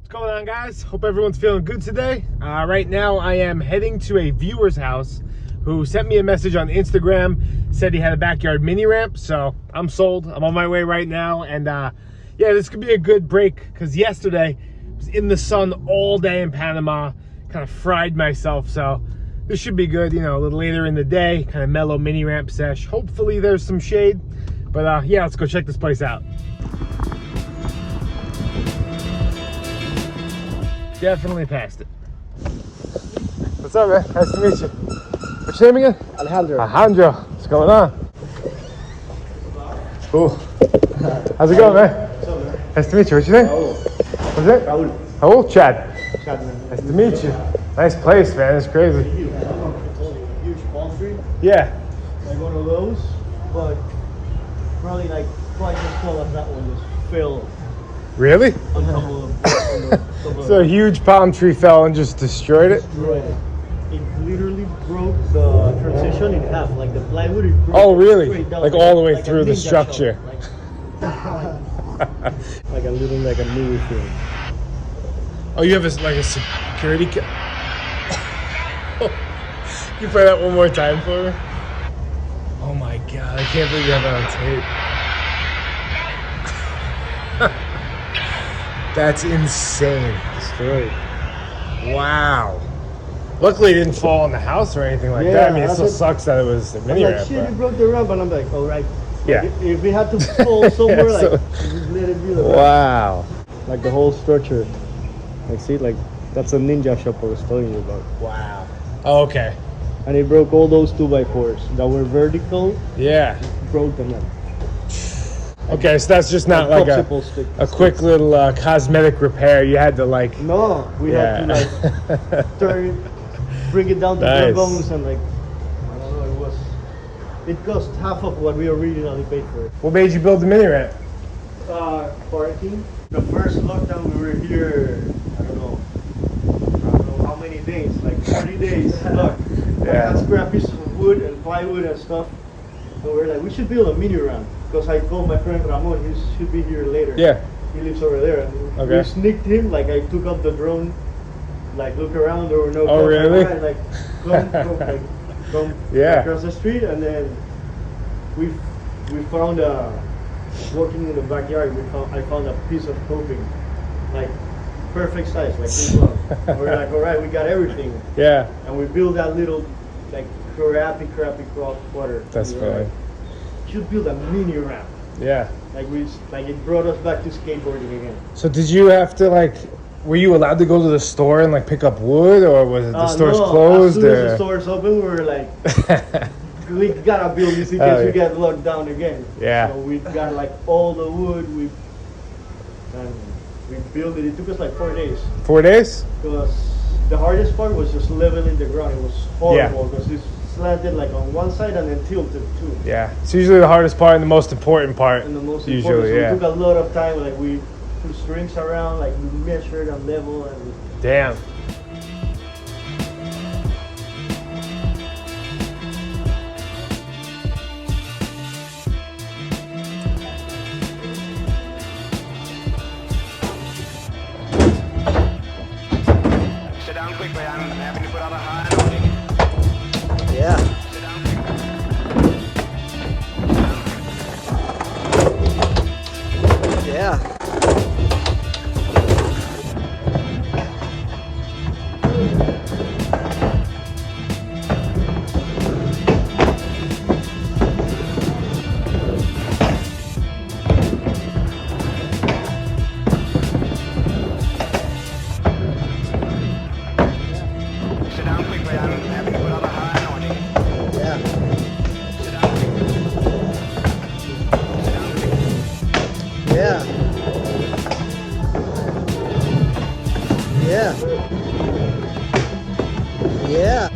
What's going on, guys? Hope everyone's feeling good today. Right now I am heading to a viewer's house who sent me a message on Instagram, said he had a backyard mini ramp, so I'm sold. I'm on my way right now, and yeah, this could be a good break because yesterday I was in the sun all day in Panama, kind of fried myself, so this should be good, you know, a little later in the day, kind of mellow mini ramp sesh. Hopefully there's some shade, but yeah, let's go check this place out. Definitely passed it. What's up, man? Nice to meet you. What's your name again? Alejandro. Alejandro. What's going on? Cool. How's it going, man? What's up, man? Nice to meet you. What's your name? Raul. What's it? Raul. Raul? Chad. Chad, man. Nice to meet you. Nice place, man. It's crazy. Huge. Huge palm tree. Yeah. Like one of those, but probably like twice as tall as that one was filled Really? on top of So a huge palm tree fell and just destroyed it? destroyed it. It literally broke the transition in half. Like the plywood, it broke Oh, really? straight down, Like all the way like a through the ninja structure. shot, like a little like a movie film. Oh, you have like a security Can you play that one more time for me? Oh my god, I can't believe you have that on tape. That's insane. Destroyed. Wow. Luckily it didn't fall on the house or anything like Yeah, that. I mean, it that's still what- sucks that it was a I'm mini like, ramp. shit, but- you broke the ramp, and I'm like, all right. Yeah. Like, if we had to fall somewhere, Yeah, so- like, just let it be the ramp. Wow. Like the whole structure. Like, see, like, that's a ninja shop I was telling you about. Wow. Oh, okay. And it broke all those 2x4s that were vertical, Yeah. broke them up. Okay, so that's just not like popsicle stick. a quick little cosmetic repair. You had to like... No, we had to, like, bring it down to bare Nice. bones and, like, I don't know, it cost half of what we originally paid for it. What made you build the mini ramp? Quarantine. The first lockdown, we were here, I don't know how many days, like 40 days stuck. We Yeah. had scrap pieces of wood and plywood and stuff. So we were like, we should build a mini ramp. Because I called my friend Ramon, he should be here later. Yeah. He lives over there. And Okay. we sneaked him, like I took up the drone, like look around, there were no Oh, cops. really? Like, come Yeah. across the street, and then we found walking in the backyard, I found a piece of coping, like perfect size, like this long. We're like, all right, we got everything, Yeah. and we built that little, like crappy quarter. That's We were funny. like, should build a mini ramp. Yeah. Like it brought us back to skateboarding again. So did you have to like... Were you allowed to go to the store and like pick up wood, or was it the stores No, closed? As soon as or... the stores open, we were like, we gotta build this in Oh, case yeah. we get locked down again. Yeah. So we got like all the wood, and we built it. It took us like 4 days 4 days? because the hardest part was just leveling the ground. It was horrible because it's slanted like on one side and then tilted too. Yeah. It's usually the hardest part and the most important part. And the most usually, important, so yeah. it took a lot of time. Like we put strings around, like we measured and level and. Damn. Sit down quickly, I'm having to put on a high on you. Yeah. Sit down quickly. Yeah. Sit down quickly, I'm having to put on a high on you. Yeah. Sit down quickly. Sit down quickly. Yeah. Yeah. Yeah.